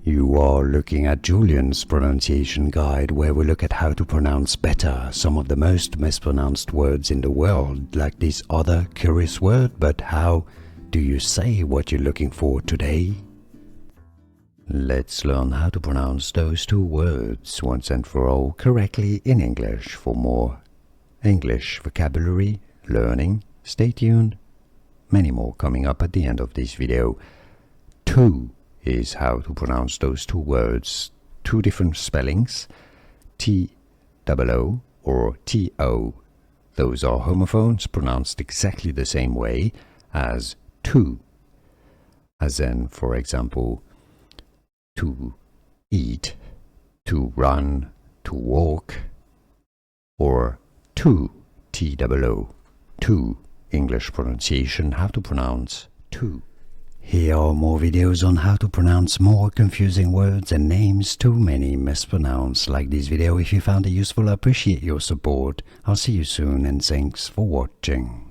You are looking at Julian's pronunciation guide, where we look at how to pronounce better some of the most mispronounced words in the world, like this other curious word. But how do you say what you're looking for today? Let's learn how to pronounce those two words once and for all correctly in English. For more English vocabulary learning, stay tuned. Many more coming up at the end of this video. Two is how to pronounce those two words, two different spellings, T-O-O or T-O. Those are homophones pronounced exactly the same way as two, as in, for example, to eat, to run, to walk, or to, T-O-O, two. English pronunciation, how to pronounce two. Here are more videos on how to pronounce more confusing words and names too many mispronounced. Like this video if you found it useful. I appreciate your support. I'll see you soon and thanks for watching.